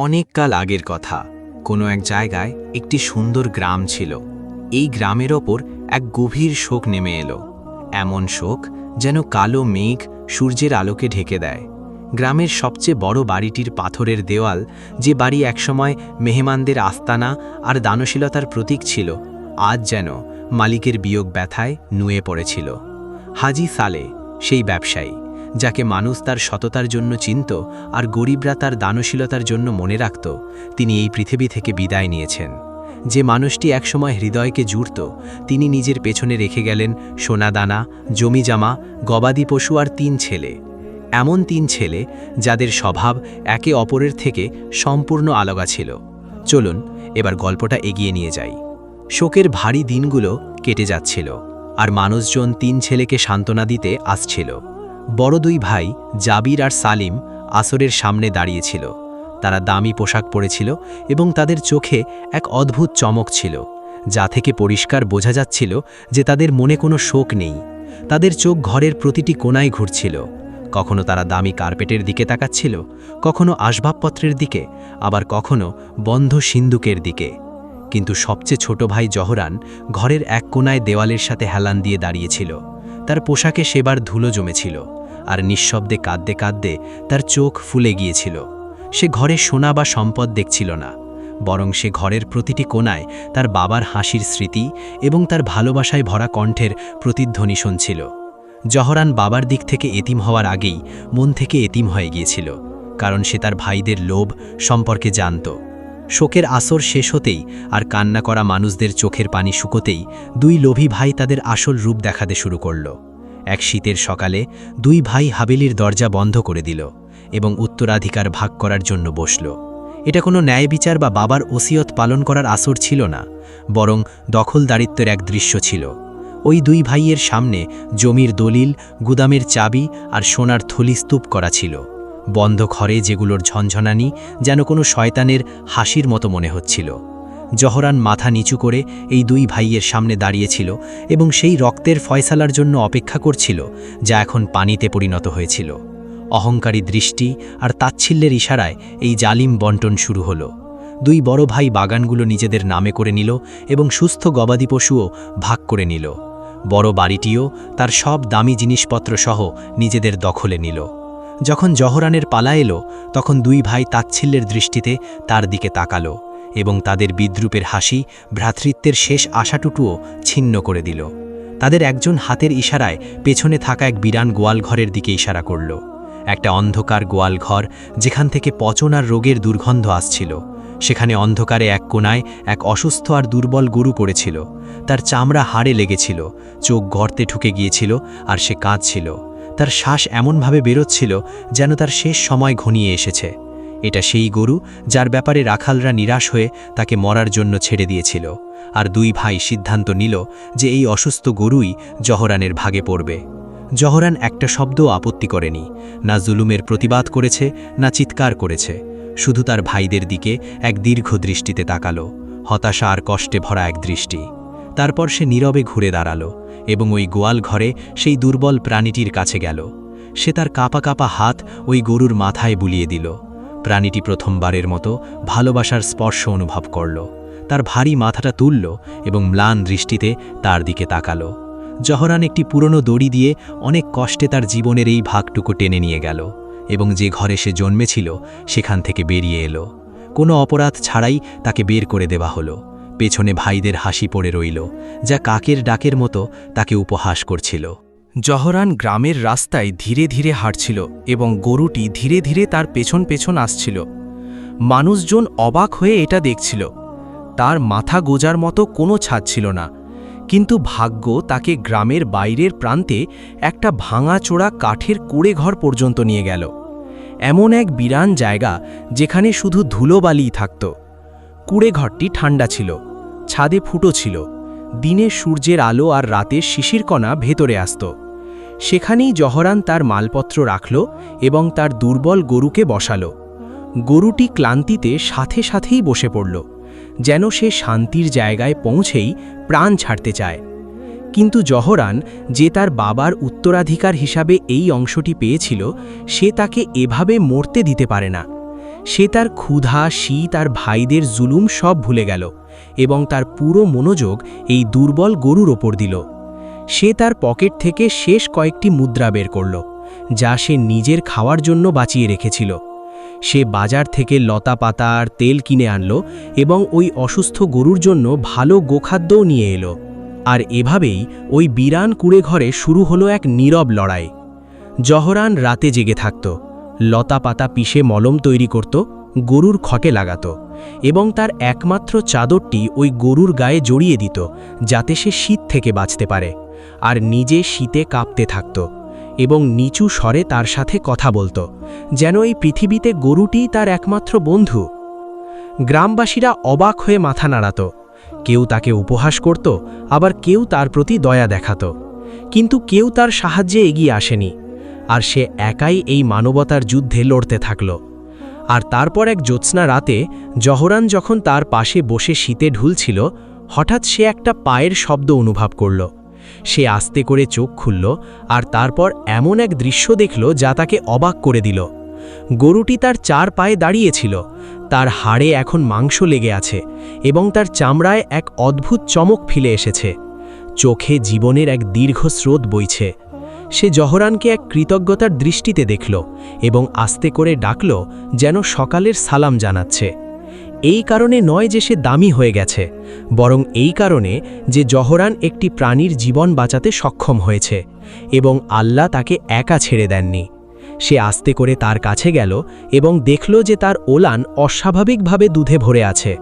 অনেক কাল আগের কথা, কোনো এক জায়গায় একটি সুন্দর গ্রাম ছিল। এই গ্রামের ওপর এক গভীর শোক নেমে এলো, এমন শোক যেন কালো মেঘ সূর্যের আলোকে ঢেকে দেয়। গ্রামের সবচেয়ে বড় বাড়িটির পাথরের দেওয়াল, যে বাড়ি একসময় মেহমানদের আস্তানা আর দানশীলতার প্রতীক ছিল, আজ যেন মালিকের বিয়োগ ব্যথায় নুয়ে পড়েছিল। হাজি সালে সেই ব্যবসায়ী, যাকে মানুষ তার সততার জন্য চিনত আর গরিবরা তার দানশীলতার জন্য মনে রাখত, তিনি এই পৃথিবী থেকে বিদায় নিয়েছেন। যে মানুষটি একসময় হৃদয়কে জুড়ত, তিনি নিজের পেছনে রেখে গেলেন সোনাদানা, জমিজামা, গবাদি পশু আর 3 ছেলে। এমন 3 ছেলে যাদের স্বভাব একে অপরের থেকে সম্পূর্ণ আলাদা ছিল। চলুন এবার গল্পটা এগিয়ে নিয়ে যাই। শোকের ভারী দিনগুলো কেটে যাচ্ছিল, আর মানুষজন 3 ছেলেকে সান্ত্বনা দিতে আসছিল। বড় 2 ভাই জাবির আর সালিম আসরের সামনে দাঁড়িয়েছিল। তারা দামি পোশাক পরেছিল এবং তাদের চোখে এক অদ্ভুত চমক ছিল, যা থেকে পরিষ্কার বোঝা যাচ্ছিল যে তাদের মনে কোনো শোক নেই। তাদের চোখ ঘরের প্রতিটি কোণায় ঘুরছিল। কখনো তারা দামি কার্পেটের দিকে তাকাচ্ছিল, কখনো আসবাবপত্রের দিকে, আবার কখনো বন্ধ সিন্দুকের দিকে। কিন্তু সবচেয়ে ছোট ভাই জহরান ঘরের এক কোণায় দেওয়ালের সাথে হেলান দিয়ে দাঁড়িয়েছিল। তার পোশাকে সেবার ধুলো জমেছিল, আর নিঃশব্দে কাঁদতে কাঁদতে তার চোখ ফুলে গিয়েছিল। সে ঘরে সোনা বা সম্পদ দেখছিল না, বরং সে ঘরের প্রতিটি কোণায় তার বাবার হাসির স্মৃতি এবং তার ভালোবাসায় ভরা কণ্ঠের প্রতিধ্বনি শুনছিল। জহরান বাবার দিক থেকে এতিম হওয়ার আগেই মন থেকে এতিম হয়ে গিয়েছিল, কারণ সে তার ভাইদের লোভ সম্পর্কে জানত। শোকের আসর শেষ হতেই আর কান্না করা মানুষদের চোখের পানি শুকোতেই 2 লোভী ভাই তাদের আসল রূপ দেখাতে শুরু করল। এক শীতের সকালে 2 ভাই হাবেলির দরজা বন্ধ করে দিল এবং উত্তরাধিকার ভাগ করার জন্য বসল। এটা কোনো ন্যায় বিচার বা বাবার ওসিয়ত পালন করার আসর ছিল না, বরং দখলদারিত্বের এক দৃশ্য ছিল। ওই 2 ভাইয়ের সামনে জমির দলিল, গুদামের চাবি আর সোনার থলি স্তূপ করা ছিল, বন্ধ ঘরে যেগুলোর ঝনঝনানি যেন কোনো শয়তানের হাসির মতো মনে হচ্ছিল। জহরান মাথা নিচু করে এই 2 ভাইয়ের সামনে দাঁড়িয়েছিল এবং সেই রক্তের ফয়সালার জন্য অপেক্ষা করছিল, যা এখন পানিতে পরিণত হয়েছিল। অহংকারী দৃষ্টি আর তাচ্ছিল্যের ইশারায় এই জালিম বন্টন শুরু হলো। 2 বড় ভাই বাগানগুলো নিজেদের নামে করে নিল এবং সুস্থ গবাদি পশুও ভাগ করে নিল। বড় বাড়িটিও তার সব দামি জিনিসপত্র সহ নিজেদের দখলে নিল। যখন জহরানের পালা এলো, তখন 2 ভাই তাচ্ছিল্যের দৃষ্টিতে তার দিকে তাকালো এবং তাদের বিদ্রূপের হাসি ভ্রাতৃত্বের শেষ আশাটুকুও ছিন্ন করে দিল। তাদের একজন হাতের ইশারায় পেছনে থাকা এক বিরান গোয়ালঘরের দিকে ইশারা করল। একটা অন্ধকার গোয়ালঘর, যেখান থেকে পচন আর রোগের দুর্গন্ধ আসছিল। সেখানে অন্ধকারে এক কোণায় এক অসুস্থ আর দুর্বল গরু পড়েছিল। তার চামড়া হাড়ে লেগেছিল, চোখ গর্তে ঢুকে গিয়েছিল আর সে কাঁদছিল। তার শ্বাস এমনভাবে বেরোচ্ছিল যেন তার শেষ সময় ঘনিয়ে এসেছে। এটা সেই গরু যার ব্যাপারে রাখালরা নিরাশ হয়ে তাকে মরার জন্য ছেড়ে দিয়েছিল, আর 2 ভাই সিদ্ধান্ত নিল যে এই অসুস্থ গরুই জহরানের ভাগে পড়বে। জহরান একটা শব্দও আপত্তি করেনি, না জুলুমের প্রতিবাদ করেছে, না চিৎকার করেছে। শুধু তার ভাইদের দিকে এক দীর্ঘ দৃষ্টিতে তাকালো, হতাশা আর কষ্টে ভরা এক দৃষ্টি। তারপর সে নীরবে ঘুরে দাঁড়ালো এবং ওই গোয়াল ঘরে সেই দুর্বল প্রাণীটির কাছে গেল। সে তার কাঁপা কাঁপা হাত ওই গরুর মাথায় বুলিয়ে দিল। প্রাণীটি প্রথমবারের মতো ভালোবাসার স্পর্শ অনুভব করল। তার ভারী মাথাটা তুলল এবং ম্লান দৃষ্টিতে তার দিকে তাকালো। জহরান একটি পুরনো দড়ি দিয়ে অনেক কষ্টে তার জীবনের এই ভাগটুকু টেনে নিয়ে গেল এবং যে ঘরে সে জন্মেছিল সেখান থেকে বেরিয়ে এলো। কোনো অপরাধ ছাড়াই তাকে বের করে দেওয়া হলো। পেছনে ভাইদের হাসি পড়ে রইল, যা কাকের ডাকের মতো তাকে উপহাস করছিল। জহরান গ্রামের রাস্তায় ধীরে ধীরে হাঁটছিল এবং গরুটি ধীরে ধীরে তার পেছন পেছন আসছিল। মানুষজন অবাক হয়ে এটা দেখছিল। তার মাথা গোজার মতো কোনো ছাদ ছিল না, কিন্তু ভাগ্য তাকে গ্রামের বাইরের প্রান্তে একটা ভাঙাচোরা কাঠের কুঁড়ে ঘর পর্যন্ত নিয়ে গেল। এমন এক বিরান জায়গা যেখানে শুধু ধুলোবালিই থাকত। কুঁড়ে ঘরটি ঠান্ডা ছিল, ছাদে ফুটো ছিল। দিনে সূর্যের আলো আর রাতের শিশিরকণা ভেতরে আসত। সেখানেই জহরান তার মালপত্র রাখল এবং তার দুর্বল গরুকে বসালো। গরুটি ক্লান্তিতে সাথে সাথেই বসে পড়ল, যেন সে শান্তির জায়গায় পৌঁছেই প্রাণ ছাড়তে চায়। কিন্তু জহরান, যে তার বাবার উত্তরাধিকার হিসাবে এই অংশটি পেয়েছিল, সে তাকে এভাবে মরতে দিতে পারে না। সে তার ক্ষুধা, শীত আর ভাইদের জুলুম সব ভুলে গেল এবং তার পুরো মনোযোগ এই দুর্বল গরুর ওপর দিল। সে তার পকেট থেকে শেষ কয়েকটি মুদ্রা বের করল, যা সে নিজের খাওয়ার জন্য বাঁচিয়ে রেখেছিল। সে বাজার থেকে লতা পাতা আর তেল কিনে আনল এবং ওই অসুস্থ গরুর জন্য ভালো গোখাদ্যও নিয়ে এলো। আর এভাবেই ওই বিরান কুঁড়েঘরে শুরু হলো এক নীরব লড়াই। জহরান রাতে জেগে থাকত, লতা পাতা পিষে মলম তৈরি করত, গরুর খটে লাগাত এবং তার একমাত্র চাদরটি ওই গরুর গায়ে জড়িয়ে দিত, যাতে সে শীত থেকে বাঁচতে পারে। আর নিজে শীতে কাঁপতে থাকত এবং নিচু স্বরে তার সাথে কথা বলত, যেন এই পৃথিবীতে গরুটিই তার একমাত্র বন্ধু। গ্রামবাসীরা অবাক হয়ে মাথা নাড়াত, কেউ তাকে উপহাস করত, আবার কেউ তার প্রতি দয়া দেখাত, কিন্তু কেউ তার সাহায্যে এগিয়ে আসেনি। আর সে একাই এই মানবতার যুদ্ধে লড়তে থাকল। আর তারপর এক জ্যোৎস্না রাতে জহরান যখন তার পাশে বসে শীতে ঢুলছিল, হঠাৎ সে একটা পায়ের শব্দ অনুভব করল। সে আস্তে করে চোখ খুলল আর তারপর এমন এক দৃশ্য দেখল যা তাকে অবাক করে দিল। গরুটি তার 4 পায়ে দাঁড়িয়েছিল, তার হাড়ে এখন মাংস লেগে আছে এবং তার চামড়ায় এক অদ্ভুত চমক ফিরে এসেছে। চোখে জীবনের এক দীর্ঘ স্রোত বইছে। সে জহরানকে এক কৃতজ্ঞতার দৃষ্টিতে দেখল এবং আস্তে করে ডাকল, যেন সকালের সালাম জানাচ্ছে। এই কারণে নয় যে সে দামি হয়ে গেছে, বরং এই কারণে যে জহরান একটি প্রাণীর জীবন বাঁচাতে সক্ষম হয়েছে এবং আল্লাহ তাকে একা ছেড়ে দেননি। সে আস্তে করে তার কাছে গেল এবং দেখল যে তার ওলান অস্বাভাবিকভাবে দুধে ভরে আছে,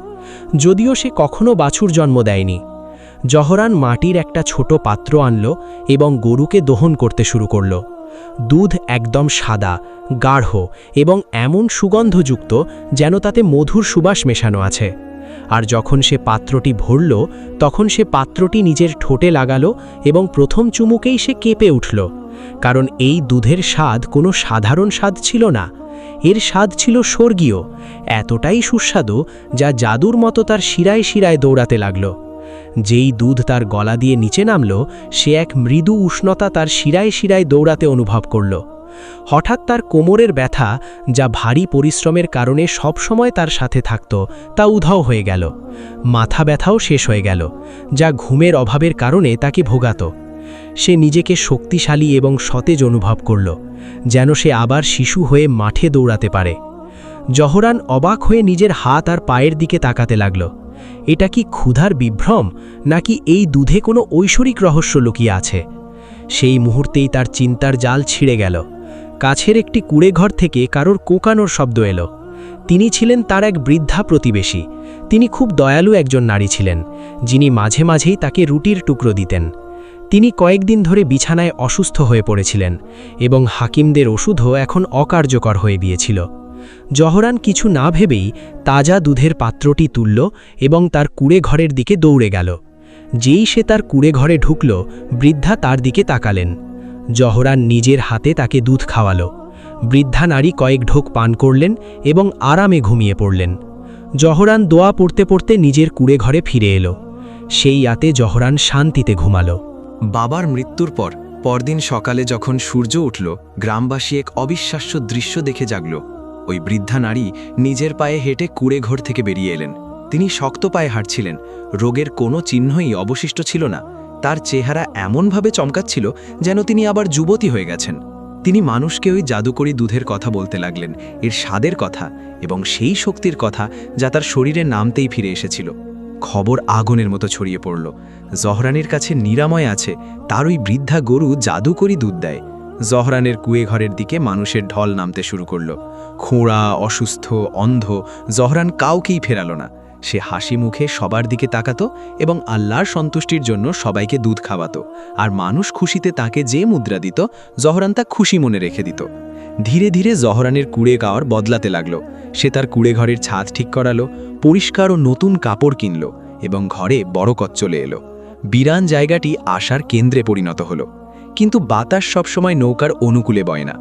যদিও সে কখনো বাছুর জন্ম দেয়নি। জহরান মাটির একটা ছোট পাত্র আনল এবং গরুকে দহন করতে শুরু করল। দুধ একদম সাদা, গাঢ় এবং এমন সুগন্ধযুক্ত যেন তাতে মধুর সুবাস মেশানো আছে। আর যখন সে পাত্রটি ভরল, তখন সে পাত্রটি নিজের ঠোঁটে লাগালো এবং প্রথম চুমুকেই সে কেঁপে উঠল, কারণ এই দুধের স্বাদ কোনো সাধারণ স্বাদ ছিল না। এর স্বাদ ছিল স্বর্গীয়, এতটাই সুস্বাদু যা জাদুর মতো তার শিরায় শিরায় দৌড়াতে লাগল। যেই দুধ তার গলা দিয়ে নিচে নামল, সে এক মৃদু উষ্ণতা তার শিরায় শিরায় দৌড়াতে অনুভব করল। হঠাৎ তার কোমরের ব্যথা, যা ভারী পরিশ্রমের কারণে সবসময় তার সাথে থাকত, তা উধাও হয়ে গেল। মাথা ব্যথাও শেষ হয়ে গেল, যা ঘুমের অভাবের কারণে তাকে ভোগাত। সে নিজেকে শক্তিশালী এবং সতেজ অনুভব করল, যেন সে আবার শিশু হয়ে মাঠে দৌড়াতে পারে। জহরান অবাক হয়ে নিজের হাত আর পায়ের দিকে তাকাতে লাগল। এটা কি ক্ষুধার বিভ্রম, নাকি এই দুধে কোনো ঐশ্বরিক রহস্য লুকিয়ে আছে? সেই মুহূর্তেই তার চিন্তার জাল ছিঁড়ে গেল। কাছের একটি কুঁড়েঘর থেকে কারোর কোকানোর শব্দ এলো। তিনি ছিলেন তার এক বৃদ্ধা প্রতিবেশী। তিনি খুব দয়ালু একজন নারী ছিলেন, যিনি মাঝে মাঝেই তাকে রুটির টুকরো দিতেন। তিনি কয়েকদিন ধরে বিছানায় অসুস্থ হয়ে পড়েছিলেন এবং হাকিমদের ওষুধও এখন অকার্যকর হয়ে গিয়েছিল। জহরান কিছু না ভেবেই তাজা দুধের পাত্রটি তুলল এবং তার কুঁড়েঘরের দিকে দৌড়ে গেল। যেই সে তার কুঁড়েঘরে ঢুকল, বৃদ্ধা তার দিকে তাকালেন। জহরান নিজের হাতে তাকে দুধ খাওয়ালো। বৃদ্ধা নারী কয়েক ঢোক পান করলেন এবং আরামে ঘুমিয়ে পড়লেন। জহরান দোয়া পড়তে পড়তে নিজের কুঁড়েঘরে ফিরে এলো। সেই রাতে জহরান শান্তিতে ঘুমালো। বাবার মৃত্যুর পর পরদিন সকালে যখন সূর্য উঠল, গ্রামবাসী এক অবিশ্বাস্য দৃশ্য দেখে জাগল। ওই বৃদ্ধা নারী নিজের পায়ে হেঁটে কুঁড়েঘর থেকে বেরিয়ে এলেন। তিনি শক্ত পায়ে হাঁটছিলেন, রোগের কোনো চিহ্নই অবশিষ্ট ছিল না। তার চেহারা এমনভাবে চমকাচ্ছিল যেন তিনি আবার যুবতী হয়ে গেছেন। তিনি মানুষকে ওই জাদুকরী দুধের কথা বলতে লাগলেন, এর স্বাদের কথা এবং সেই শক্তির কথা যা তার শরীরে নামতেই ফিরে এসেছিল। খবর আগুনের মতো ছড়িয়ে পড়ল। জহরানের কাছে নিরাময় আছে, তার ওই বৃদ্ধা গরু জাদুকরী দুধ দেয়। জহরানের কুঁড়েঘরের দিকে মানুষের ঢল নামতে শুরু করল। খোঁড়া, অসুস্থ, অন্ধ, জহরান কাউকেই ফেরালো না। সে হাসি মুখে সবার দিকে তাকাতো এবং আল্লাহর সন্তুষ্টির জন্য সবাইকে দুধ খাওয়াতো। আর মানুষ খুশিতে তাকে যে মুদ্রা দিত, জহরান তা খুশি মনে রেখে দিত। ধীরে ধীরে জহরানের কুঁড়েঘর বদলাতে লাগলো। সে তার কুঁড়েঘরের ছাদ ঠিক করালো, পরিষ্কার ও নতুন কাপড় কিনল এবং ঘরে বরকত চলে এলো। বিরান জায়গাটি আশার কেন্দ্রে পরিণত হলো। কিন্তু বাতাস সবসময় নৌকার অনুকূলে বয় না।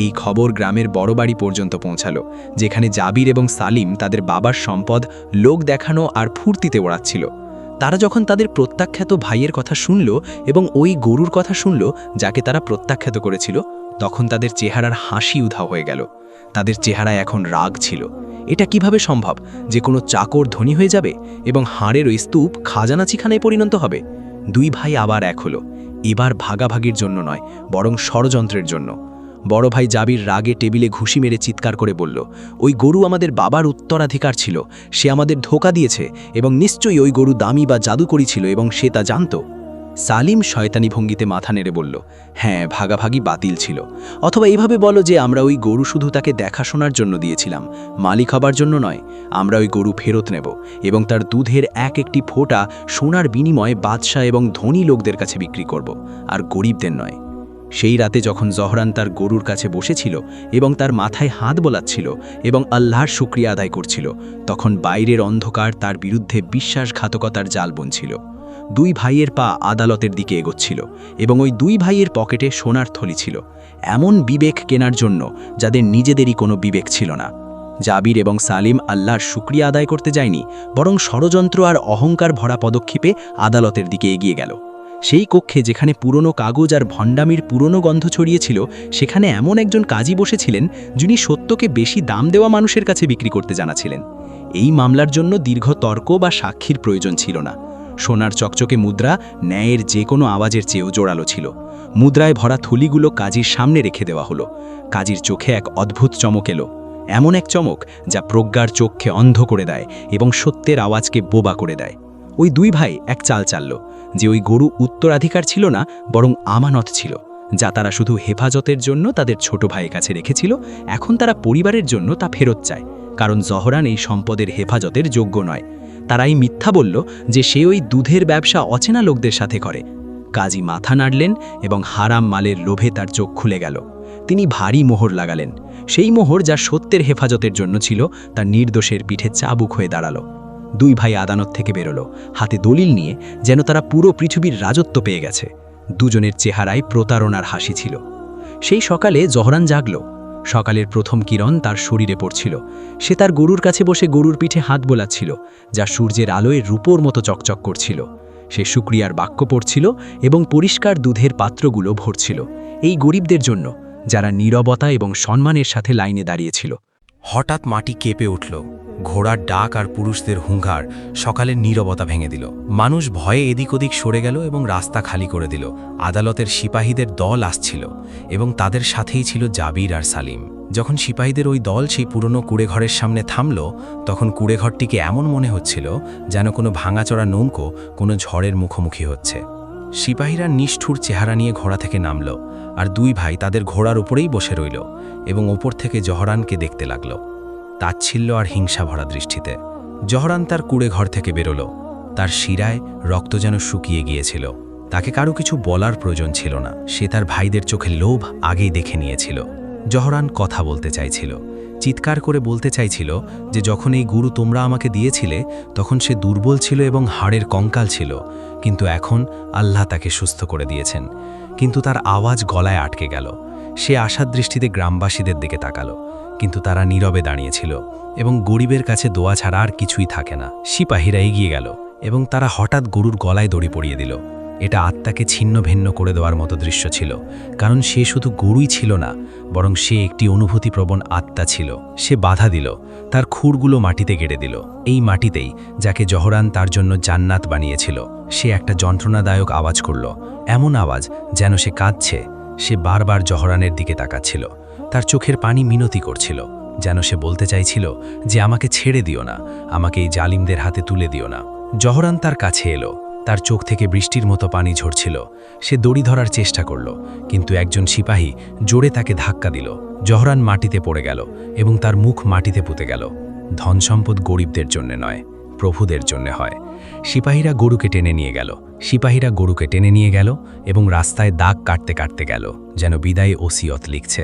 এই খবর গ্রামের বড় বাড়ি পর্যন্ত পৌঁছালো, যেখানে জাবির এবং সালিম তাদের বাবার সম্পদ লোক দেখানো আর ফুর্তিতে ওড়াচ্ছিল। তারা যখন তাদের প্রত্যাখ্যাত ভাইয়ের কথা শুনল এবং ওই গরুর কথা শুনল যাকে তারা প্রত্যাখ্যাত করেছিল, তখন তাদের চেহারার হাসি উধাও হয়ে গেল। তাদের চেহারায় এখন রাগ ছিল। এটা কিভাবে সম্ভব যে কোনো চাকর ধনী হয়ে যাবে এবং হাড়ের ওই স্তূপ খাজানাচিখানায় পরিণত হবে? দুই ভাই আবার এক হলো, এবার ভাগাভাগির জন্য নয়, বরং ষড়যন্ত্রের জন্য। বড় ভাই জাবির রাগে টেবিলে ঘুষি মেরে চিৎকার করে বলল, ওই গরু আমাদের বাবার উত্তরাধিকার ছিল, সে আমাদের ধোঁকা দিয়েছে এবং নিশ্চয়ই ওই গরু দামি বা জাদুকরি ছিল এবং সে তা জানত। সালিম শয়তানি ভঙ্গিতে মাথা নেড়ে বলল, হ্যাঁ, ভাগাভাগি বাতিল ছিল। অথবা এইভাবে বলো যে আমরা ওই গরু শুধু তাকে দেখাশোনার জন্য দিয়েছিলাম, মালিক হবার জন্য নয়। আমরা ওই গরু ফেরত নেব এবং তার দুধের এক একটি ফোঁটা সোনার বিনিময়ে বাদশাহ এবং ধনী লোকদের কাছে বিক্রি করব, আর গরিবদের নয়। সেই রাতে যখন জহরান তার গরুর কাছে বসেছিল এবং তার মাথায় হাত বোলাচ্ছিল এবং আল্লাহর শুকরিয়া আদায় করছিল, তখন বাইরের অন্ধকার তার বিরুদ্ধে বিশ্বাসঘাতকতার জাল বুনছিল। দুই ভাইয়ের পা আদালতের দিকে এগোচ্ছিল এবং ওই দুই ভাইয়ের পকেটে সোনার থলি ছিল, এমন বিবেক কেনার জন্য যাদের নিজেদেরই কোনো বিবেক ছিল না। জাবির এবং সালিম আল্লাহর শুকরিয়া আদায় করতে যায়নি, বরং ষড়যন্ত্র আর অহংকার ভরা পদক্ষেপে আদালতের দিকে এগিয়ে গেল। সেই কক্ষে যেখানে পুরনো কাগজ আর ভণ্ডামির পুরনো গন্ধ ছড়িয়েছিল, সেখানে এমন একজন কাজী বসেছিলেন যিনি সত্যকে বেশি দাম দেওয়া মানুষের কাছে বিক্রি করতে জানাছিলেন। এই মামলার জন্য দীর্ঘ তর্ক বা সাক্ষীর প্রয়োজন ছিল না। সোনার চকচকে মুদ্রা ন্যায়ের যে কোনো আওয়াজের চেয়েও জোরালো ছিল। মুদ্রায় ভরা থলিগুলো কাজীর সামনে রেখে দেওয়া হলো। কাজীর চোখে এক অদ্ভুত চমক এলো, এমন এক চমক যা প্রজ্ঞার চোখকে অন্ধ করে দেয় এবং সত্যের আওয়াজকে বোবা করে দেয়। ওই দুই ভাই এক চাল চালল যে ওই গরু উত্তরাধিকার ছিল না, বরং আমানত ছিল, যা তারা শুধু হেফাজতের জন্য তাদের ছোট ভাইয়ের কাছে রেখেছিল। এখন তারা পরিবারের জন্য তা ফেরত চায়, কারণ জহরান এই সম্পদের হেফাজতের যোগ্য নয়। তারাই মিথ্যা বলল যে সে ওই দুধের ব্যবসা অচেনা লোকদের সাথে করে। কাজী মাথা নাড়লেন এবং হারাম মালের লোভে তার চোখ খুলে গেল। তিনি ভারী মোহর লাগালেন, সেই মোহর যা সত্যের হেফাজতের জন্য ছিল, তা নির্দোষের পিঠে চাবুক হয়ে দাঁড়ালো। দুই ভাই আদালত থেকে বেরোলো, হাতে দলিল নিয়ে, যেন তারা পুরো পৃথিবীর রাজত্ব পেয়ে গেছে। দুজনের চেহারায় প্রতারণার হাসি ছিল। সেই সকালে জহরান জাগল। সকালের প্রথম কিরণ তার শরীরে পড়ছিল। সে তার গরুর কাছে বসে গরুর পিঠে হাত বোলাচ্ছিল, যা সূর্যের আলোয় রূপোর মতো চকচক করছিল। সে শুকরিয়ার বাক্য পড়ছিল এবং পরিষ্কার দুধের পাত্রগুলো ভরছিল, এই গরিবদের জন্য যারা নীরবতা এবং সম্মানের সাথে লাইনে দাঁড়িয়েছিল। হঠাৎ মাটি কেঁপে উঠল। ঘোড়ার ডাক আর পুরুষদের হুঙ্কার সকালের নীরবতা ভেঙে দিল। মানুষ ভয়ে এদিক ওদিক সরে গেল এবং রাস্তা খালি করে দিল। আদালতের সিপাহীদের দল আসছিল এবং তাদের সাথেই ছিল জাবির আর সালিম। যখন সিপাহীদের ওই দল সেই পুরনো কুড়েঘরের সামনে থামল, তখন কুড়েঘরটিকে এমন মনে হচ্ছিল যেন কোনো ভাঙাচড়া নৌকো কোনো ঝড়ের মুখোমুখি হচ্ছে। সিপাহীরা নিষ্ঠুর চেহারা নিয়ে ঘোড়া থেকে নামল, আর দুই ভাই তাদের ঘোড়ার উপরেই বসে রইল এবং ওপর থেকে জহরানকে দেখতে লাগল, তাচ্ছিল্য আর হিংসা ভরা দৃষ্টিতে। জহরান তার কুড়ে ঘর থেকে বেরোল। তার শিরায় রক্ত যেন শুকিয়ে গিয়েছিল। তাকে কারো কিছু বলার প্রয়োজন ছিল না, সে তার ভাইদের চোখে লোভ আগেই দেখে নিয়েছিল। জহরান কথা বলতে চাইছিল, চিৎকার করে বলতে চাইছিল যে যখন এই গুরু তোমরা আমাকে দিয়েছিলে, তখন সে দুর্বল ছিল এবং হাড়ের কঙ্কাল ছিল, কিন্তু এখন আল্লাহ তাকে সুস্থ করে দিয়েছেন। কিন্তু তার আওয়াজ গলায় আটকে গেল। সে আশার দৃষ্টিতে গ্রামবাসীদের দিকে তাকালো, কিন্তু তারা নীরবে দাঁড়িয়েছিল এবং গরিবের কাছে দোয়া ছাড়া আর কিছুই থাকে না। সিপাহীরা এগিয়ে গেল এবং তারা হঠাৎ গরুর গলায় দড়ি পরিয়ে দিল। এটা আত্মাকে ছিন্ন ভিন্ন করে দেওয়ার মতো দৃশ্য ছিল, কারণ সে শুধু গরুই ছিল না, বরং সে একটি অনুভূতিপ্রবণ আত্মা ছিল। সে বাধা দিল, তার খুরগুলো মাটিতে গেড়ে দিল, এই মাটিতেই যাকে জহরান তার জন্য জান্নাত বানিয়েছিল। সে একটা যন্ত্রণাদায়ক আওয়াজ করল, এমন আওয়াজ যেন সে কাঁদছে। সে বারবার জহরানের দিকে তাকাচ্ছিল, তার চোখের পানি মিনতি করছিল, যেন সে বলতে চাইছিল যে আমাকে ছেড়ে দিও না, আমাকে এই জালিমদের হাতে তুলে দিও না। জহরান তার কাছে এলো, তার চোখ থেকে বৃষ্টির মতো পানি ঝরছিল। সে দড়ি ধরার চেষ্টা করল, কিন্তু একজন সিপাহী জোরে তাকে ধাক্কা দিল। জহরান মাটিতে পড়ে গেল এবং তার মুখ মাটিতে পুঁতে গেল। ধন সম্পদ গরিবদের জন্য নয়, প্রভুদের জন্য হয়। সিপাহীরা গরুকে টেনে নিয়ে গেল এবং রাস্তায় দাগ কাটতে কাটতে গেল, যেন বিদায় ওসিয়ত লিখছে।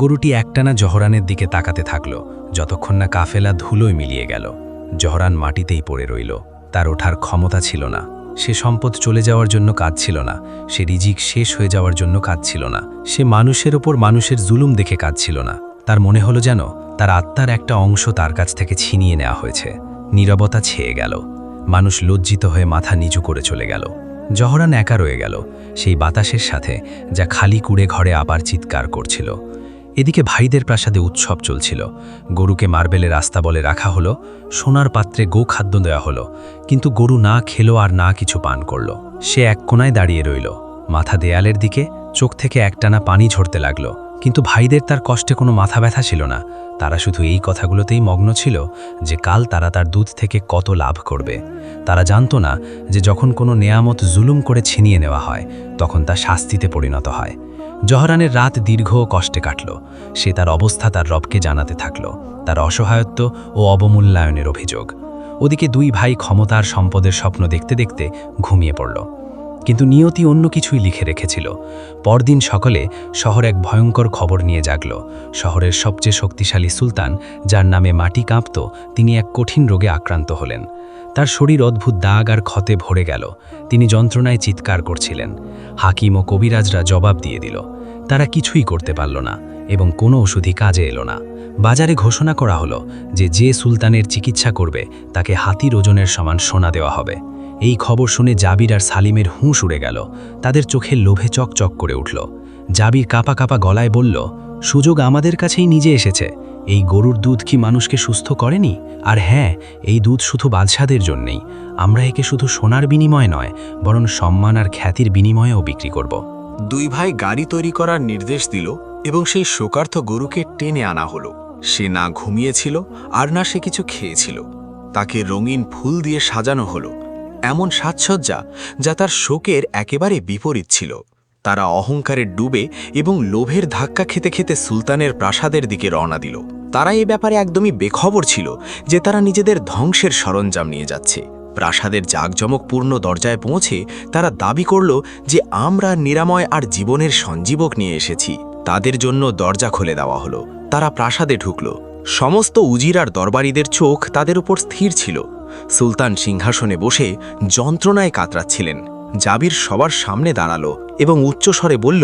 গরুটি একটানা জহরানের দিকে তাকাতে থাকল, যতক্ষণ না কাফেলা ধুলোয় মিলিয়ে গেল। জহরান মাটিতেই পড়ে রইল, তার ওঠার ক্ষমতা ছিল না। সে সম্পদ চলে যাওয়ার জন্য কাঁদছিল না, সে রিজিক শেষ হয়ে যাওয়ার জন্য কাঁদছিল না, সে মানুষের ওপর মানুষের জুলুম দেখে কাঁদছিল না। তার মনে হলো যেন তার আত্মার একটা অংশ তার কাছ থেকে ছিনিয়ে নেওয়া হয়েছে। নীরবতা ছেয়ে গেল, মানুষ লজ্জিত হয়ে মাথা নিচু করে চলে গেল। জহরান একা রয়ে গেল সেই বাতাসের সাথে, যা খালি কুড়ে ঘরে আবার চিৎকার করছিল। এদিকে ভাইদের প্রাসাদে উৎসব চলছিল। গরুকে মার্বেলের রাস্তা বলে রাখা হলো, সোনার পাত্রে গোখাদ্য দেওয়া হলো, কিন্তু গরু না খেলো আর না কিছু পান করল। সে এক কোণায় দাঁড়িয়ে রইল, মাথা দেয়ালের দিকে, চোখ থেকে একটানা পানি ঝরতে লাগলো। কিন্তু ভাইদের তার কষ্টে কোনো মাথা ব্যথা ছিল না। তারা শুধু এই কথাগুলোতেই মগ্ন ছিল যে কাল তারা তার দুধ থেকে কত লাভ করবে। তারা জানতো না যে যখন কোনো নেয়ামত জুলুম করে ছিনিয়ে নেওয়া হয় তখন তা শাস্তিতে পরিণত হয়। জহরানের রাত দীর্ঘ ও কষ্টে কাটল। সে তার অবস্থা তার রবকে জানাতে থাকল, তার অসহায়ত্ব ও অবমূল্যায়নের অভিযোগ। ওদিকে দুই ভাই ক্ষমতার সম্পদের স্বপ্ন দেখতে দেখতে ঘুমিয়ে পড়ল। কিন্তু নিয়তি অন্য কিছুই লিখে রেখেছিল। পরদিন সকালে শহর এক ভয়ঙ্কর খবর নিয়ে জাগল। শহরের সবচেয়ে শক্তিশালী সুলতান, যার নামে মাটি কাঁপত, তিনি এক কঠিন রোগে আক্রান্ত হলেন। তার শরীর অদ্ভুত দাগ আর ক্ষতে ভরে গেল। তিনি যন্ত্রণায় চিৎকার করছিলেন। হাকিম ও কবিরাজরা জবাব দিয়ে দিল। তারা কিছুই করতে পারল না এবং কোনো ওষুধই কাজে এলো না। বাজারে ঘোষণা করা হলো যে সুলতানের চিকিৎসা করবে তাকে হাতির ওজনের সমান সোনা দেওয়া হবে। এই খবর শুনে জাবির আর সালিমের হুঁশ উড়ে গেল। তাদের চোখের লোভে চকচক করে উঠল। জাবির কাঁপা কাঁপা গলায় বলল, সুযোগ আমাদের কাছেই নিজে এসেছে। এই গরুর দুধ কি মানুষকে সুস্থ করেনি? আর হ্যাঁ, এই দুধ শুধু বাদশাদের জন্যেই। আমরা একে শুধু সোনার বিনিময়ে নয়, বরং সম্মান আর খ্যাতির বিনিময়েও বিক্রি করব। দুই ভাই গাড়ি তৈরি করার নির্দেশ দিল এবং সেই শোকার্থ গরুকে টেনে আনা হলো। সে না ঘুমিয়েছিল আর না সে কিছু খেয়েছিল। তাকে রঙিন ফুল দিয়ে সাজানো হলো, এমন সাজসজ্জা যা তার শোকের একেবারে বিপরীত ছিল। তারা অহংকারে ডুবে এবং লোভের ধাক্কা খেতে খেতে সুলতানের প্রাসাদের দিকে রওনা দিল। তারা এই ব্যাপারে একদমই বেখবর ছিল যে তারা নিজেদের ধ্বংসের সরঞ্জাম নিয়ে যাচ্ছে। প্রাসাদের জাঁকজমকপূর্ণ দরজায় পৌঁছে তারা দাবি করল যে আমরা নিরাময় আর জীবনের সঞ্জীবক নিয়ে এসেছি। তাদের জন্য দরজা খুলে দেওয়া হলো। তারা প্রাসাদে ঢুকল। সমস্ত উজির আর দরবারীদের চোখ তাদের উপর স্থির ছিল। সুলতান সিংহাসনে বসে যন্ত্রণায় কাতরাচ্ছিলেন। জাবির সবার সামনে দাঁড়ালো এবং উচ্চস্বরে বলল,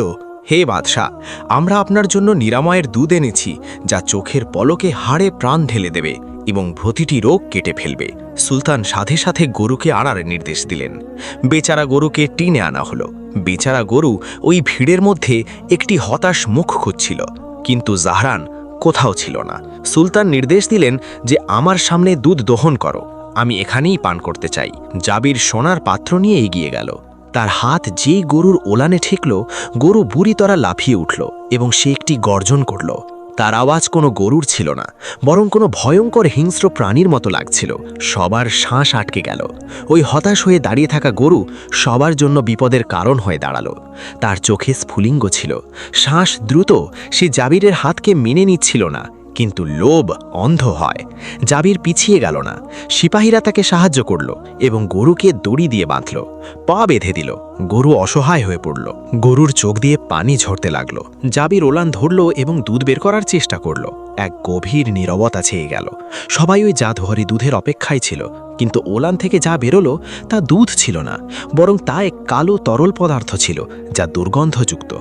হে বাদশাহ, আমরা আপনার জন্য নিরাময়ের দুধ এনেছি, যা চোখের পলকে হাড়ে প্রাণ ঢেলে দেবে এবং প্রতিটি রোগ কেটে ফেলবে। সুলতান সাথে সাথে গরুকে আনার নির্দেশ দিলেন। বেচারা গরুকে টেনে আনা হলো। বেচারা গরু ওই ভিড়ের মধ্যে একটি হতাশ মুখ খুঁজছিল, কিন্তু জাহরান কোথাও ছিল না। সুলতান নির্দেশ দিলেন যে আমার সামনে দুধ দহন করো, আমি এখানেই পান করতে চাই। জাবির সোনার পাত্র নিয়ে এগিয়ে গেল। তার হাত যেই গরুর ওলানে ঠেকল, গরু বুড়িতরা লাফিয়ে উঠল এবং সে একটি গর্জন করল। তার আওয়াজ কোনো গরুর ছিল না, বরং কোনো ভয়ঙ্কর হিংস্র প্রাণীর মতো লাগছিল। সবার শ্বাস আটকে গেল। ওই হতাশ হয়ে দাঁড়িয়ে থাকা গরু সবার জন্য বিপদের কারণ হয়ে দাঁড়ালো। তার চোখে স্ফুলিঙ্গ ছিল, শ্বাস দ্রুত। সে জাবিরের হাতকে মেনে নিচ্ছিল না, কিন্তু লোভ অন্ধ হয়। জাবির পিছিয়ে গেল না। সিপাহীরা তাকে সাহায্য করল এবং গরুকে দড়ি দিয়ে বাঁধল, পা বেঁধে দিল। গরু অসহায় হয়ে পড়ল। গরুর চোখ দিয়ে পানি ঝরতে লাগলো। জাবির ওলান ধরল এবং দুধ বের করার চেষ্টা করল। এক গভীর নীরবতা ছেয়ে গেল। সবাই ওই জাদুঘরে দুধের অপেক্ষায় ছিল, কিন্তু ওলান থেকে যা বেরোলো তা দুধ ছিল না, বরং তা এক কালো তরল পদার্থ ছিল, যা দুর্গন্ধযুক্ত,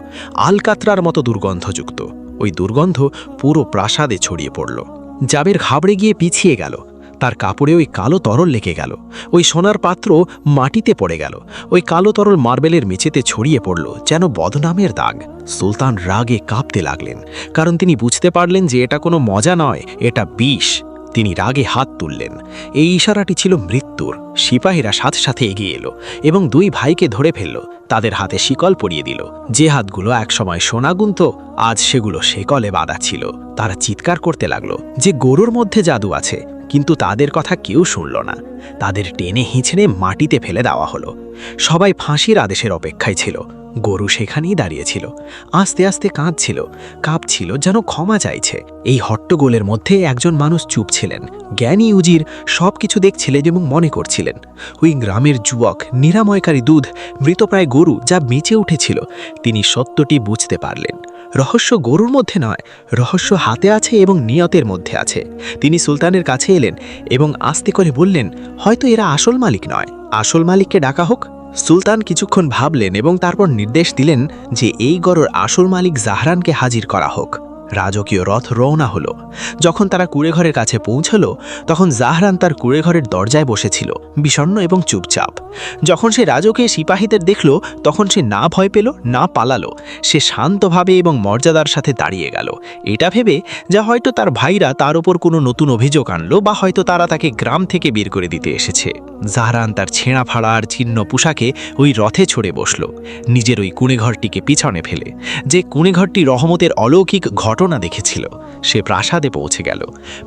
আলকাতরার মতো দুর্গন্ধযুক্ত। ওই দুর্গন্ধ পুরো প্রাসাদে ছড়িয়ে পড়ল। জাবির ঘাবড়ে গিয়ে পিছিয়ে গেল। তার কাপড়ে ওই কালো তরল লেগে গেল। ওই সোনার পাত্র মাটিতে পড়ে গেল। ওই কালো তরল মার্বেলের মেঝেতে ছড়িয়ে পড়ল যেন বদনামের দাগ। সুলতান রাগে কাঁপতে লাগলেন, কারণ তিনি বুঝতে পারলেন যে এটা কোনো মজা নয়, এটা বিষ। তিনি রাগে হাত তুললেন। এই ইশারাটি ছিল মৃত্যুর। সিপাহীরা সাথে সাথে এগিয়ে এলো এবং দুই ভাইকে ধরে ফেলল। তাদের হাতে শিকল পরিয়ে দিল। যে হাতগুলো একসময় সোনা গুনত, আজ সেগুলো শিকলে বাঁধা ছিল। তারা চিৎকার করতে লাগলো যে গরুর মধ্যে জাদু আছে, কিন্তু তাদের কথা কেউ শুনল না। তাদের টেনে হিঁচড়ে মাটিতে ফেলে দেওয়া হলো। সবাই ফাঁসির আদেশের অপেক্ষায় ছিল। গরু সেখানেই দাঁড়িয়েছিল, আস্তে আস্তে কাঁপছিল, যেন ক্ষমা চাইছে। এই হট্টগোলের মধ্যে একজন মানুষ চুপ ছিলেন। জ্ঞানী উজির সবকিছু দেখছিলেন এবং মনে করছিলেন। ওই গ্রামের যুবক, নিরাময়কারী দুধ, মৃতপ্রায় গরু যা বেঁচে উঠেছিল, তিনি সত্যটি বুঝতে পারলেন। রহস্য গরুর মধ্যে নয়, রহস্য হাতে আছে এবং নিয়তের মধ্যে আছে। তিনি সুলতানের কাছে এলেন এবং আস্তে করে বললেন, হয়তো এরা আসল মালিক নয়, আসল মালিককে ডাকা হোক। সুলতান কিছুক্ষণ ভাবলেন এবং তারপর নির্দেশ দিলেন যে এই গরুর আসল মালিক জাহরানকে হাজির করা হোক। রাজকীয় রথ রওনা হলো। যখন তারা কুঁড়েঘরের কাছে পৌঁছলো, তখন জাহরান তার কুঁড়েঘরের দরজায় বসেছিল, বিষণ্ণ এবং চুপচাপ। যখন সে রাজকীয় সিপাহীদের দেখল, তখন সে না ভয় পেল না পালালো। সে শান্তভাবে এবং মর্যাদার সাথে দাঁড়িয়ে গেল, এটা ভেবে যা হয়তো তার ভাইরা তার ওপর কোনো নতুন অভিযোগ আনলো, বা হয়তো তারা তাকে গ্রাম থেকে বের করে দিতে এসেছে। জাহরান তার ছেঁড়া ফাড়া আর ছিন্ন পোশাকে ওই রথে চড়ে বসল, নিজের ওই কুঁড়েঘরটিকে পিছনে ফেলে। যে কুঁড়েঘরটি রহমতের অলৌকিক ঘটনা দেখেছিল, সে প্রাসাদে পৌঁছে গেল।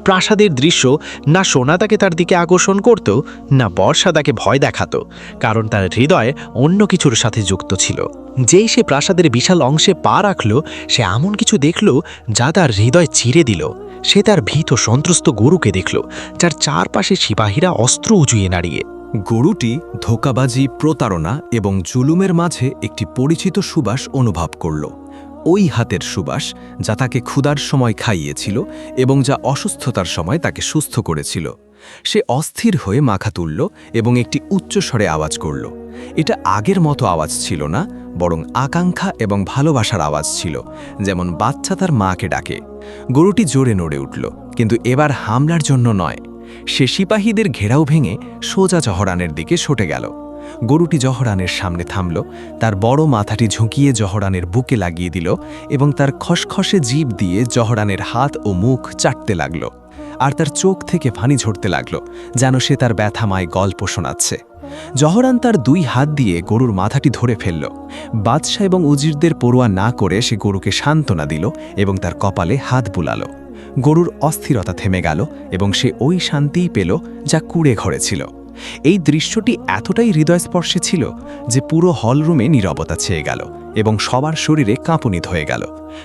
প্রাসাদের দৃশ্য না সোনা তাকে তার দিকে আকর্ষণ করত, না বর্ষা তাকে ভয় দেখাতো, কারণ তার হৃদয় অন্য কিছুর সাথে যুক্ত ছিল। যেই সে প্রাসাদের বিশাল অংশে পা রাখল, সে এমন কিছু দেখল যা তার হৃদয় চিরে দিল। সে তার ভীত সন্ত্রস্ত গরুকে দেখল, যার চারপাশে সিপাহীরা অস্ত্র উঁচুয়ে দাঁড়িয়ে। গরুটি ধোঁকাবাজি, প্রতারণা এবং জুলুমের মাঝে একটি পরিচিত সুবাস অনুভব করল। ওই হাতের সুবাস যা তাকে ক্ষুধার সময় খাইয়েছিল এবং যা অসুস্থতার সময় তাকে সুস্থ করেছিল। সে অস্থির হয়ে মাথা তুলল এবং একটি উচ্চস্বরে আওয়াজ করল। এটা আগের মতো আওয়াজ ছিল না, বরং আকাঙ্ক্ষা এবং ভালোবাসার আওয়াজ ছিল, যেমন বাচ্চা তার মাকে ডাকে। গরুটি জোরে নড়ে উঠল, কিন্তু এবার হামলার জন্য নয়। সে সিপাহীদের ঘেরাও ভেঙে সোজা জহরানের দিকে সরে গেল। গরুটি জহরানের সামনে থামল, তার বড় মাথাটি ঝুঁকিয়ে জহরানের বুকে লাগিয়ে দিল এবং তার খসখসে জিভ দিয়ে জহরানের হাত ও মুখ চাটতে লাগল। আর তার চোখ থেকে পানি ঝরতে লাগল, যেন সে তার ব্যথাময় গল্প শোনাচ্ছে। জহরান তার দুই হাত দিয়ে গরুর মাথাটি ধরে ফেলল। বাদশাহ এবং উজিরদের পরোয়া না করে সে গরুকে সান্ত্বনা দিল এবং তার কপালে হাত বুলাল। গরুর অস্থিরতা থেমে গেল এবং সে ওই শান্তিই পেল যা কুঁড়ে ঘরে ছিল। এই দৃশ্যটি এতটাই হৃদয়স্পর্শী ছিল যে পুরো হলরুমে নীরবতা ছেয়ে গেল এবং সবার শরীরে কাঁপুনি হয়ে গেল।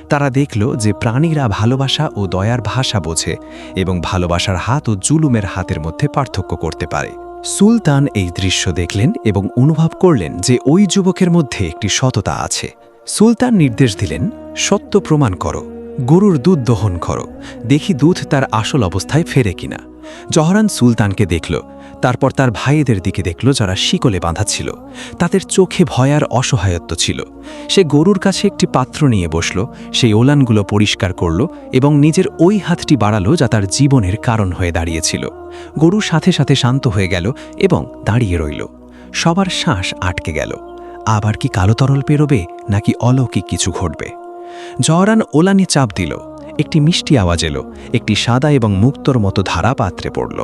তারা দেখল যে প্রাণীরা ভালোবাসা ও দয়ার ভাষা বোঝে এবং ভালোবাসার হাত ও জুলুমের হাতের মধ্যে পার্থক্য করতে পারে। সুলতান এই দৃশ্য দেখলেন এবং অনুভব করলেন যে ওই যুবকের মধ্যে একটি সততা আছে। সুলতান নির্দেশ দিলেন, সত্য প্রমাণ করো, গরুর দুধ দহন করো, দেখি দুধ তার আসল অবস্থায় ফেরে কিনা। জহরান সুলতানকে দেখল, তারপর তার ভাইদের দিকে দেখল যারা শিকলে বাঁধা ছিল। তাদের চোখে ভয় আর অসহায়ত্ব ছিল। সে গরুর কাছে একটি পাত্র নিয়ে বসল, সেই ওলানগুলো পরিষ্কার করল এবং নিজের ওই হাতটি বাড়ালো যা তার জীবনের কারণ হয়ে দাঁড়িয়েছিল। গরু সাথে সাথে শান্ত হয়ে গেল এবং দাঁড়িয়ে রইল। সবার শ্বাস আটকে গেল। আবার কি কালো তরল পেরোবে, নাকি অলৌকিক কিছু ঘটবে? জহরান ওলানে চাপ দিল। একটি মিষ্টি আওয়াজ এলো, একটি সাদা এবং মুক্তোর মতো ধারা পাত্রে পড়ল।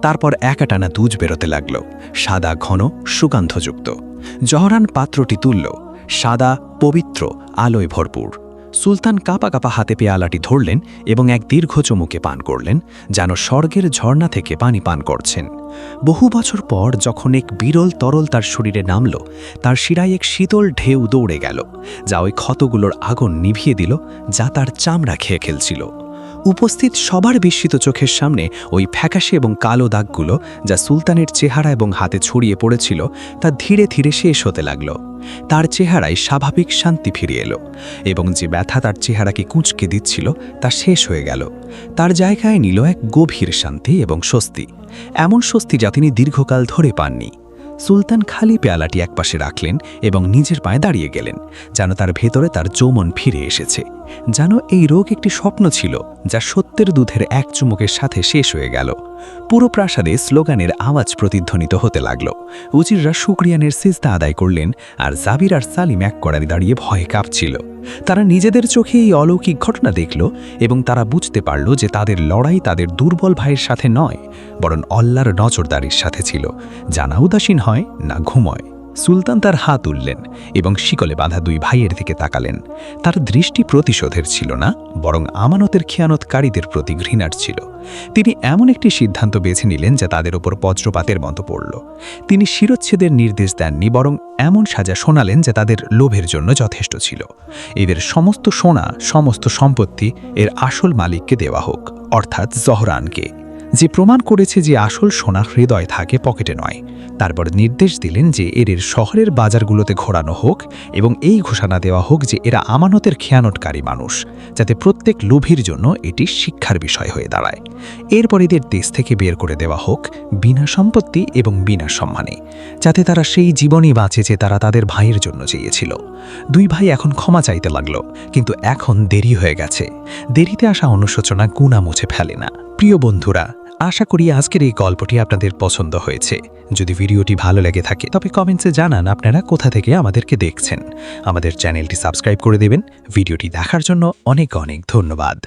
তারপর একাটানা দুধ বেরোতে লাগল, সাদা, ঘন, সুগন্ধযুক্ত। জহরান পাত্রটি তুলল, সাদা, পবিত্র, আলোয় ভরপুর। সুলতান কাঁপা কাঁপা হাতে পেয়ালাটি ধরলেন এবং এক দীর্ঘ চুমুকে পান করলেন, যেন স্বর্গের ঝর্ণা থেকে পানি পান করছেন। বহু বছর পর যখন এক বিরল তরল তার শরীরে নামল, তার শিরায় এক শীতল ঢেউ দৌড়ে গেল, যা ওই ক্ষতগুলোর আগুন নিভিয়ে দিল, যা তার চামড়া খেয়ে খেলছিল। উপস্থিত সবার বিস্মিত চোখের সামনে ওই ফ্যাকাশে এবং কালো দাগগুলো, যা সুলতানের চেহারা এবং হাতে ছড়িয়ে পড়েছিল, তা ধীরে ধীরে শেষ হতে লাগল। তার চেহারায় স্বাভাবিক শান্তি ফিরে এলো এবং যে ব্যথা তার চেহারাকে কুঁচকে দিচ্ছিল তা শেষ হয়ে গেল। তার জায়গায় নিল এক গভীর শান্তি এবং স্বস্তি, এমন স্বস্তি যা তিনি দীর্ঘকাল ধরে পাননি। সুলতান খালি পেয়ালাটি একপাশে রাখলেন এবং নিজের পায়ে দাঁড়িয়ে গেলেন, যেন তার ভেতরে তার যৌবন ফিরে এসেছে, যেন এই রোগ একটি স্বপ্ন ছিল যা সত্যের দুধের এক চুমুকের সাথে শেষ হয়ে গেল। পুরো প্রাসাদে স্লোগানের আওয়াজ প্রতিধ্বনিত হতে লাগল। উজিররা শুকরিয়ানের সিজদা আদায় করলেন, আর জাবির আর সালিম এক কড়ারে দাঁড়িয়ে ভয়ে কাঁপছিল। তারা নিজেদের চোখে এই অলৌকিক ঘটনা দেখল এবং তারা বুঝতে পারল যে তাদের লড়াই তাদের দুর্বল ভাইয়ের সাথে নয়, বরং আল্লাহর নজরদারির সাথে ছিল, যা না উদাসীন হয় না ঘুমোয়। সুলতান তার হাত তুললেন এবং শিকলে বাঁধা দুই ভাইয়ের দিকে তাকালেন। তার দৃষ্টি প্রতিশোধের ছিল না, বরং আমানতের খেয়ানতকারীদের প্রতি ঘৃণার ছিল। তিনি এমন একটি সিদ্ধান্ত বেছে নিলেন যা তাদের উপর বজ্রপাতের মতো পড়ল। তিনি শিরচ্ছেদের নির্দেশ দেননি, বরং এমন সাজা শোনালেন যা তাদের লোভের জন্য যথেষ্ট ছিল। এদের সমস্ত সোনা, সমস্ত সম্পত্তি এর আসল মালিককে দেওয়া হোক, অর্থাৎ জহরানকে। যে প্রমাণ করেছে যে আসল সোনার হৃদয় থাকে পকেটে নয়। তারপর নির্দেশ দিলেন যে এর শহরের বাজারগুলোতে ঘোরানো হোক এবং এই ঘোষণা দেওয়া হোক যে এরা আমানতের খেয়ানতকারী মানুষ, যাতে প্রত্যেক লোভীর জন্য এটি শিক্ষার বিষয় হয়ে দাঁড়ায়। এরপর এদের দেশ থেকে বের করে দেওয়া হোক বিনা সম্পত্তি এবং বিনা সম্মানে, যাতে তারা সেই জীবনই বাঁচে যে তারা তাদের ভাইয়ের জন্য চেয়েছিল। দুই ভাই এখন ক্ষমা চাইতে লাগলো, কিন্তু এখন দেরি হয়ে গেছে। দেরিতে আসা অনুশোচনা গুণা মুছে ফেলে না। প্রিয় বন্ধুরা, আশা করি আজকের এই গল্পটি আপনাদের পছন্দ হয়েছে। যদি ভিডিওটি ভালো লেগে থাকে তবে কমেন্টসে জানান আপনারা কোথা থেকে আমাদেরকে দেখছেন। আমাদের চ্যানেলটি সাবস্ক্রাইব করে দেবেন। ভিডিওটি দেখার জন্য অনেক অনেক ধন্যবাদ।